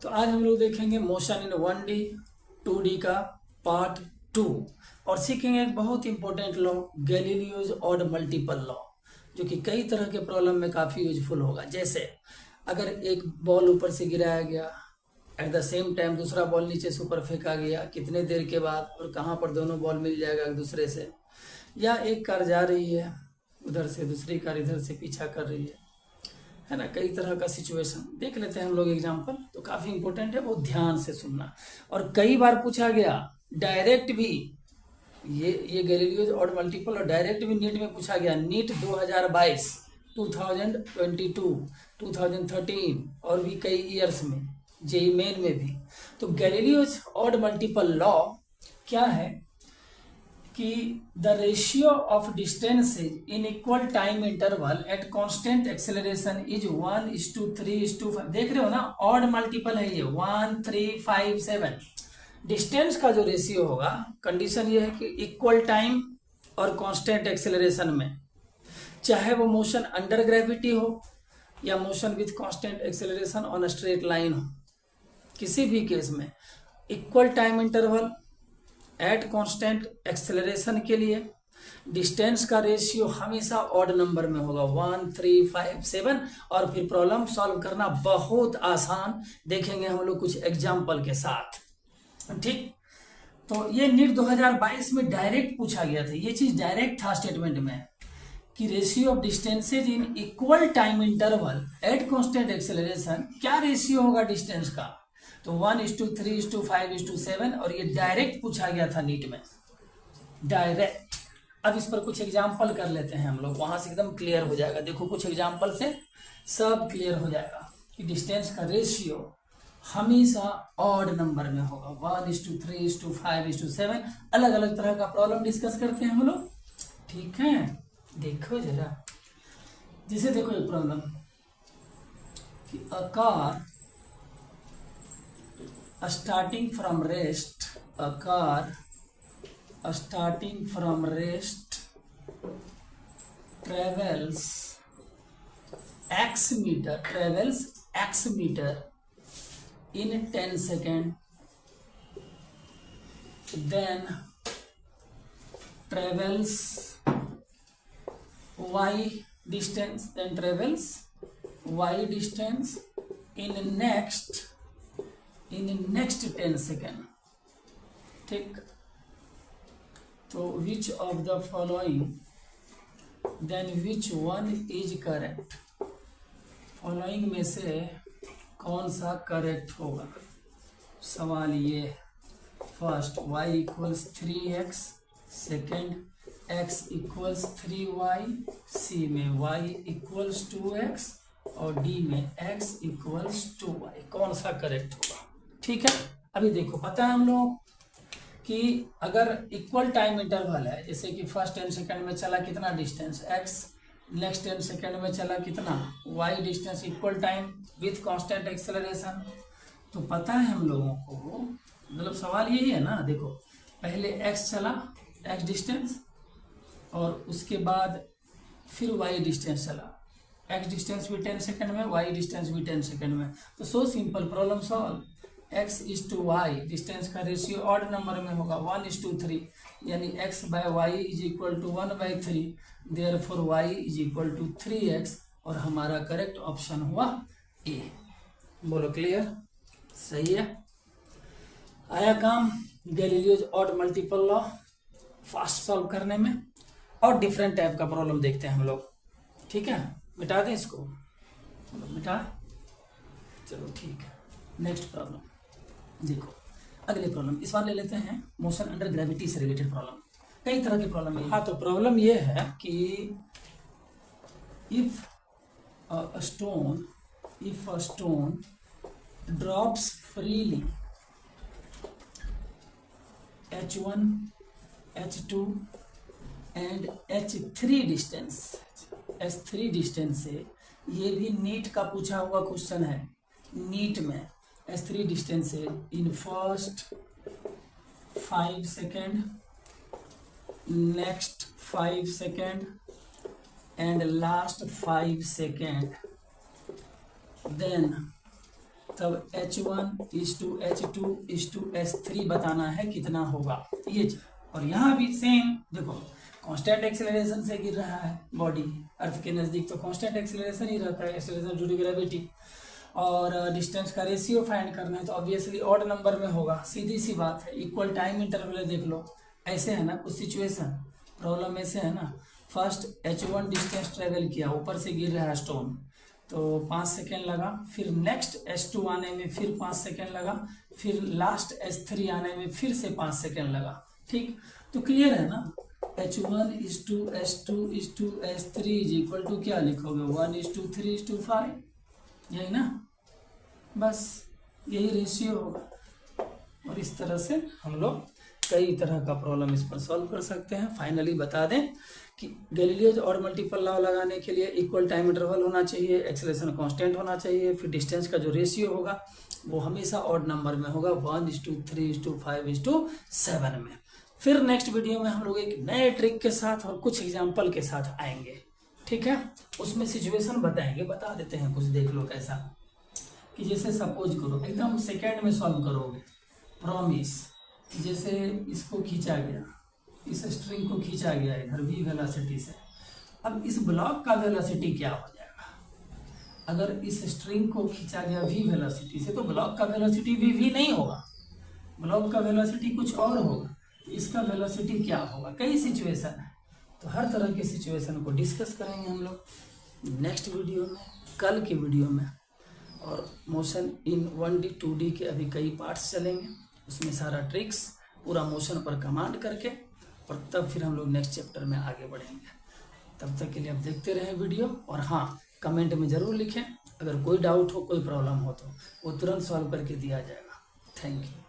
तो आज हम लोग देखेंगे मोशन इन 1D 2D का पार्ट 2 और सीखेंगे एक बहुत important law, Galileo's odd multiple law, जो कि कई तरह के प्रॉब्लम में काफ़ी यूजफुल होगा। जैसे अगर एक बॉल ऊपर से गिराया गया, एट द सेम टाइम दूसरा बॉल नीचे से ऊपर फेंका गया, कितने देर के बाद और कहाँ पर दोनों बॉल मिल जाएगा एक दूसरे से, या एक कार जा रही है उधर से, दूसरी कार इधर से पीछा कर रही है ना। कई तरह का सिचुएशन देख लेते हैं हम लोग एग्जांपल, तो काफ़ी इंपॉर्टेंट है, बहुत ध्यान से सुनना। और कई बार पूछा गया डायरेक्ट भी, ये गैलीलियोज ऑड मल्टीपल और डायरेक्ट भी नीट में पूछा गया। नीट 2022, 2022, 2013 और भी कई ईयर्स में, जेई मेन में भी। तो गैलीलियोज ऑड मल्टीपल लॉ क्या है कि the ratio of distances in equal time interval at constant acceleration is 1:3:5। देख रहे हो ना, ऑड मल्टीपल है ये, 1 3 5 7। डिस्टेंस का जो रेशियो होगा, कंडीशन ये है कि इक्वल टाइम और कांस्टेंट एक्सेलरेशन में, चाहे वो मोशन अंडर ग्रेविटी हो या motion with constant acceleration on a straight line हो, किसी भी केस में equal time interval at constant acceleration के लिए डिस्टेंस का रेशियो हमेशा ऑड नंबर में होगा, 1 3 5 7। और फिर प्रॉब्लम सॉल्व करना बहुत आसान, देखेंगे हम लोग कुछ एग्जाम्पल के साथ। ठीक, तो ये नीट 2022 में डायरेक्ट पूछा गया था, ये चीज डायरेक्ट था स्टेटमेंट में कि ratio of distances in equal time interval at constant acceleration, क्या रेशियो होगा डिस्टेंस का, तो 1:3:5:7। और ये डायरेक्ट पूछा गया था नीट में, डायरेक्ट। अब इस पर कुछ एग्जाम्पल कर लेते हैं हम लोग, वहां से एकदम क्लियर हो जाएगा। देखो कुछ एग्जाम्पल से सब क्लियर हो जाएगा कि डिस्टेंस का रेशियो हमेशा ऑड नंबर में होगा, 1:3:5:7। अलग अलग तरह का प्रॉब्लम डिस्कस करते हैं हम लोग, ठीक है। देखो जरा, जैसे देखो एक प्रॉब्लम कि a car starting from rest, a car starting from rest travels x meter in 10 seconds, then travels y distance in next 10 second. ठीक, तो which of the following, then which one is correct, following में से कौन सा correct होगा। सवाल ये है, first y equals 3x, second x equals 3y, C में y इक्वल्स 2x और डी में x इक्वल्स 2y, कौन सा करेक्ट होगा। ठीक है, अभी देखो पता है हम लोग कि अगर इक्वल टाइम इंटरवल है, जैसे कि फर्स्ट 10 सेकंड में चला कितना डिस्टेंस x, नेक्स्ट 10 सेकंड में चला कितना y distance, equal time with constant acceleration, तो पता है हम लोगों को, मतलब सवाल यही है ना। देखो पहले x चला, x डिस्टेंस, और उसके बाद फिर y डिस्टेंस चला, x डिस्टेंस भी 10 सेकंड में, y डिस्टेंस भी 10 सेकंड में। तो so simple, problem solve. x:y, distance का रेशियो ऑड नंबर में होगा, 1:3, यानी x/y is equal to 1/3, therefore y is equal to 3x, और हमारा करेक्ट ऑप्शन हुआ ए। बोलो क्लियर, सही है। आया काम Galileo's odd multiple law fast solve करने में। और डिफरेंट टाइप का प्रॉब्लम देखते हैं हम लोग, ठीक है। मिटा दें इसको, मिटा, चलो ठीक है। नेक्स्ट प्रॉब्लम देखो, अगले प्रॉब्लम इस बार ले लेते हैं मोशन अंडर ग्रेविटी से रिलेटेड प्रॉब्लम। कई तरह की प्रॉब्लम है। हाँ, तो प्रॉब्लम ये है कि if a stone drops freely h1 h2 and h3 distance से, ये भी नीट का पूछा हुआ क्वेश्चन है, नीट में h3 डिस्टेंस से in first 5 second, next 5 second and last 5 second, then तब H1:H2:H3 बताना है कितना होगा ये चीज। और यहाँ भी सेम देखो, कांस्टेंट एक्सेलरेशन से गिर रहा है बॉडी अर्थ के नज़दीक, तो कांस्टेंट एक्सेलरेशन ही रहता है, एक्सेलरेशन ड्यू टू ग्रेविटी। और डिस्टेंस का रेशियो फाइंड करना है तो ऑब्वियसली ऑड नंबर में होगा, सीधी सी बात है। इक्वल टाइम इंटरवल देख लो, ऐसे है ना कुछ सिचुएशन, प्रॉब्लम ऐसे है ना। फर्स्ट H1 डिस्टेंस ट्रेवल किया, ऊपर से गिर रहा है स्टोन, तो 5 सेकेंड लगा, फिर नेक्स्ट H2 आने में फिर 5 सेकेंड लगा, फिर लास्ट H3 आने में फिर से 5 सेकेंड लगा। ठीक, तो क्लियर है ना। H1:H2:H3 इज इक्वल टू क्या लिखोगे, 1:3:5, यही ना, बस यही रेशियो होगा। और इस तरह से हम लोग कई तरह का प्रॉब्लम इस पर सॉल्व कर सकते हैं। फाइनली बता दें कि गैलीलियो और मल्टीपल लॉ लगाने के लिए इक्वल टाइम इंटरवल होना चाहिए, एक्सेलरेशन कांस्टेंट होना चाहिए, फिर डिस्टेंस का जो रेशियो होगा वो हमेशा ऑड नंबर में होगा, 1:3:5:7 में। फिर नेक्स्ट वीडियो में हम लोग एक नए ट्रिक के साथ और कुछ एग्जाम्पल के साथ आएंगे, ठीक है। उसमें सिचुएशन बताएंगे, बता देते हैं कुछ, देख लो कैसा, कि जैसे सपोज करो एकदम सेकेंड में सॉल्व करोगे, प्रॉमिस। जैसे इसको खींचा गया, इस स्ट्रिंग को खींचा गया इधर v वेलोसिटी से, अब इस ब्लॉक का वेलोसिटी क्या हो जाएगा। अगर इस स्ट्रिंग को खींचा गया v वेलोसिटी से, तो ब्लॉक का वेलोसिटी भी v नहीं होगा, ब्लॉक का वेलोसिटी कुछ और होगा, इसका वेलोसिटी क्या होगा। कई सिचुएशन है, तो हर तरह के सिचुएशन को डिस्कस करेंगे हम लोग नेक्स्ट वीडियो में, कल के वीडियो में। और मोशन इन 1D 2D के अभी कई पार्ट्स चलेंगे, उसमें सारा ट्रिक्स पूरा मोशन पर कमांड करके, और तब फिर हम लोग नेक्स्ट चैप्टर में आगे बढ़ेंगे। तब तक के लिए आप देखते रहें वीडियो, और हाँ, कमेंट में ज़रूर लिखें अगर कोई डाउट हो, कोई प्रॉब्लम हो तो वो तुरंत सॉल्व करके दिया जाएगा। Thank you.